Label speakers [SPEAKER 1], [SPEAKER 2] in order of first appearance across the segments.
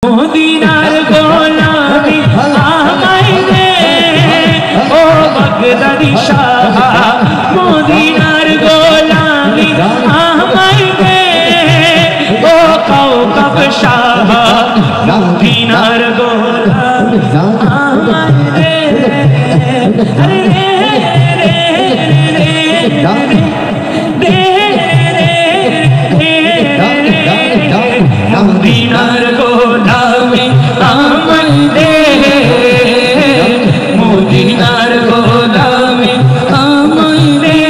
[SPEAKER 1] মদিনার গোলামি আমায় দে ও বাগদাদি শাহ, মদিনার গোলামি আমায় দে ও কওকব শাহ, মদিনার গোলামি আমায় দে রে মদিনার গোলামি আমায় দে, মদিনার গোলামি আমায় দে।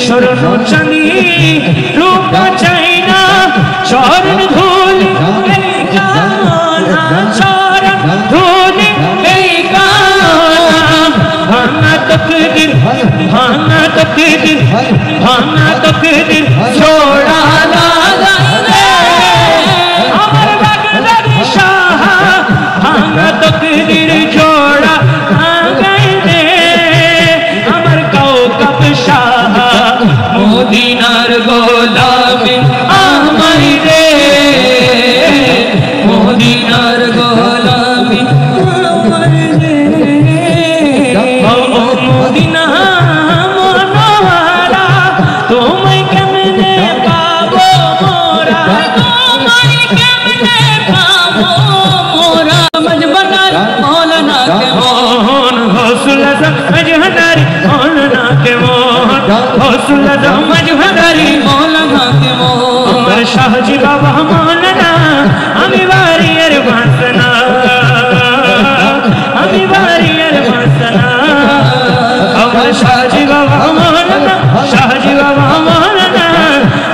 [SPEAKER 1] স্বর্ণ চাঁদি রূপা চাই না, চরণ ধুলি এই কামনা, চরণ ধুলি এই কামনা। ভাঙা তকদীর, ভাঙা তকদীর, ভাঙা তকদীর ছোড়া না তকদীর ছোড়া আগায় দে আমার কওকব শাহ, মদিনার গোলামি আমায় দে, মদিনার গোলামি আমায় দে। ও মদিনা মনোহরা তোমায় কেমনে পাবো মোরা, তোমায় কেমনে পাবো মোরা। मजहदारी मौलाना के मोहन, हौसला दो मजहदारी मौलाना के मोहन। अमर शाहजी बाबा मौलाना আমি বাড়ির বাসনা, আমি বাড়ির বাসনা। अमर शाहजी बाबा मौलाना, शाहजी बाबा मौलाना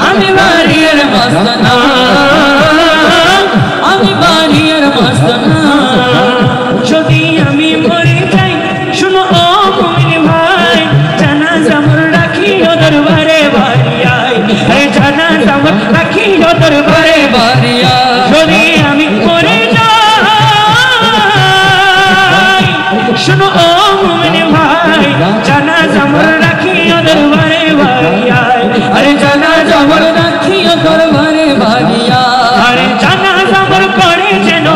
[SPEAKER 1] আমি বাড়ির বাসনা, আমি বাড়ির বাসনা। যদি আমি মরে যাই শুনো ও মুমিন ভাই, জানাজা মোর রাখিও দরবারে বাড়িয়ায়, আরে জানাজা মোর রাখিও দরবারে বাড়িয়ায়। যদি আমি মরে যাই শুনো ও মুমিন ভাই, জানাজা মোর রাখিও দরবারে বাড়িয়ায়, আরে জানাজা মোর রাখিও দরবারে বাড়িয়ায়। আরে জানাজা মোর পড়ে যেন,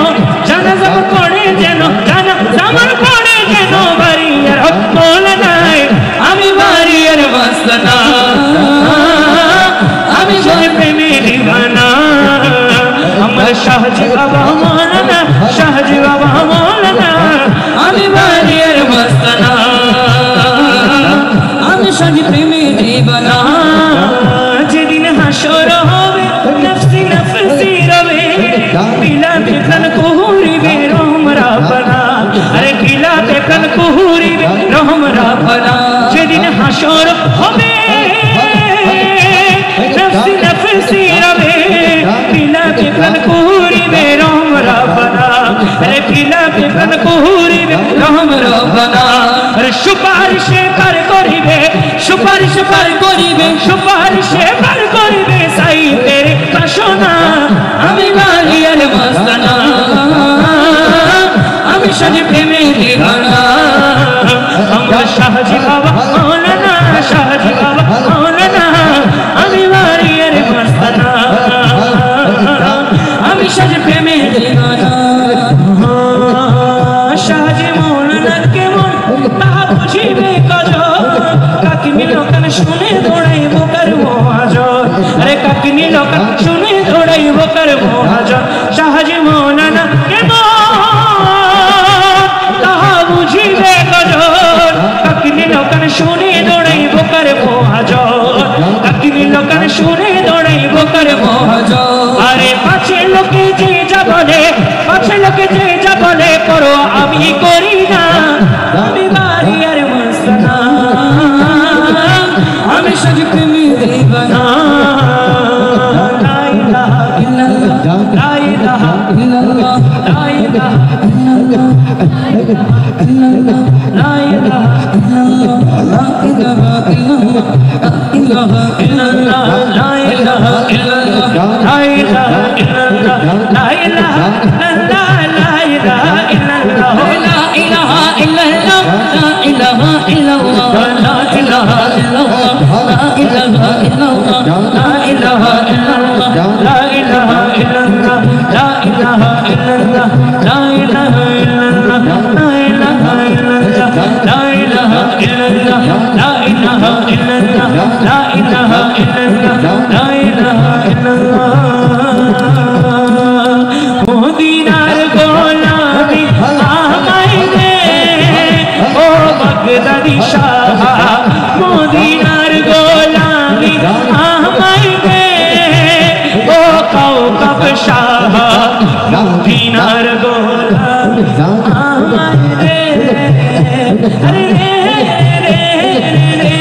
[SPEAKER 1] জানাজা মোর পড়ে যেন, জানাজা মোর পড়ে যেন বাড়িয়ার হক মৌলানায় আমি বাড়িয়ার বাসনা, আমি সে প্রেমে দিবানা। আমার শাহজি বাবা মৌলানা, শাহজি বাবা মৌলানা আমি বাড়িয়ার বাসনা, আমি শাহজি প্রেমে দিবানা। যেদিন হাসর হবে নফসি নফসি রবে, বিলা বেতন কুহুরিবে রহমরা বনা, আরে কিলা বেতন কুহুরিবে রহমরা বনা। যেদিন হাসর হবে নফসি নফসি রবে, বিলা বেতন কুহুরিবে রহমরা বনা, আরে কিলা বেতন কুহুরিবে রহমরা বনা। আরে সুপারিশে পার করিবে, সুপারিশে পার করিবে, সুপারিশে পার করিবে সাই তেরে বাসনা, আমি বাড়িয়ার বাসনা, আমি শাহজি প্রেমে দিবানা। আমার শাহজি বাবা মৌলানা, শাহজি বাবা মৌলানা আমি বাড়িয়ার বাসনা, আমি শাহজি প্রেমে দিবানা। শাহজি মৌলানা কেমন তা বুঝিবে কজন, কাকিনি লোকান শুনে দৌড়াইব করব হাজর, আরে কাকিনি লোকান শুনে দৌড়াইব করব হাজর। শাহজি মৌলানা কেমন তাহা বুঝিবে কজন, কাকিনি লোকান শুনে দৌড়াইব করব হাজর, কাকিনি লোকান শুনে দৌড়াইব করব হাজর। আরে পাছে লোকে যে যা বলে, পাছে লোকে যে যা বলে করো আমি করি না, আমি বাড়িয়ার বাসনা, আমি শাহজি প্রেমে দিবানা। লা ইলাহা ইল্লাল্লাহ, লা ইলাহা ইল্লাল্লাহ, লা ইলাহা ইল্লাল্লাহ, লা ইলাহা ইল্লাল্লাহ, লা ইলাহা ইল্লাল্লাহ, লা ইলাহা ইল্লাল্লাহ, লা ইলাহা ইল্লাল্লাহ, লা ইলাহা ইল্লাল্লাহ, লা ইলাহা ইল্লাল্লাহ, লা ইলাহা ইল্লাল্লাহ, লা ইলাহা ইল্লাল্লাহ, লা ইলাহা ইল্লাল্লাহ, লা ইলাহা ইল্লাল্লাহ, লা ইলাহা ইল্লাল্লাহ, লা ইলাহা ইল্লাল্লাহ, লা ইলাহা ইল্লাল্লাহ লা ইলাহা ইল্লাল্লাহ লা ইলাহা ইল্লাল্লাহ লা ইলাহা ইল্লাল্লাহ লা ইলাহা ইল্লাল্লাহ লা ইলাহা ইল্লাল্লাহ লা ইলাহা ইল্লাল্লাহ মদিনার গোলামি আমায় দে ও বাগদাদি শাহ মদিনার গোলামি আমায় দে ও কাউকাব শাহ মদিনার গোলামি আমায় দে আরে রে রে রে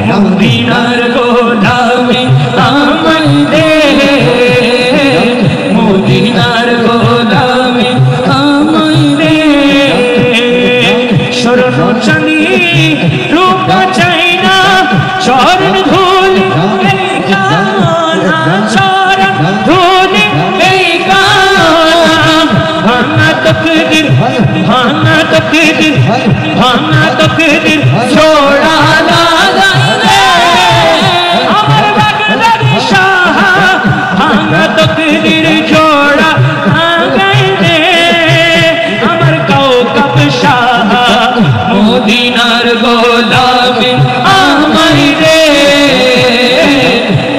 [SPEAKER 1] মদিনার গোলামি আমায় দে মদিনার গোলামি আমায় দে স্বর্ণ চাঁদি রূপা চাই না চরণ ধুলি এই কামনা চরণ ধুলি এই কামনা ভাঙা তকদির ভাঙা তকদির ভাঙা তকদির ছোড়া আমার বাগদাদি শাহ ভাঙা তকদির ছোড়া লাগাই দে আমার কাউকাব শাহ মদিনার গোলামি আমায় দে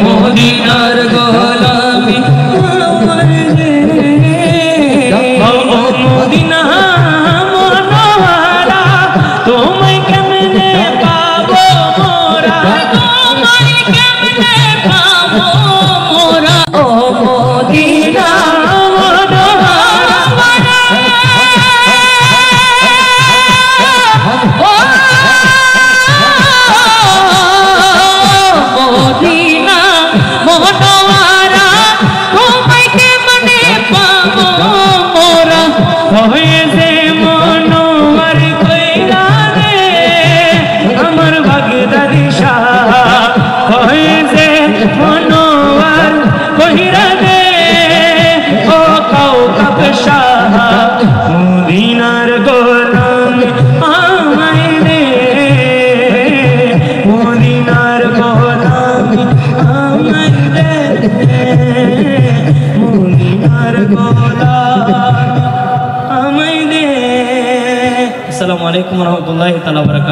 [SPEAKER 1] মদিনার গোলামি আমায় দে মদিনা মনোহরা তোমায় কেমনে পাবো মোরা তোমায় কেমনে পাবো মোরা ও মদিনা মনোহরা মদিনা মনোহরা তোমায় কেমনে পাবো মোরা হয়েছে মনোহর কইরা দে আমার বাগদাদি শাহ হয়েছে মনোহর কইরা দে ও কাউকাব শাহ মদিনার গোলামি আমায় দে মদিনার গোলামি আমায় দে মদিনার গোলামি আমায় দে। আসসালামু আলাইকুম ওয়া রাহমাতুল্লাহি তাআলা ওয়া বারাকাতুহু।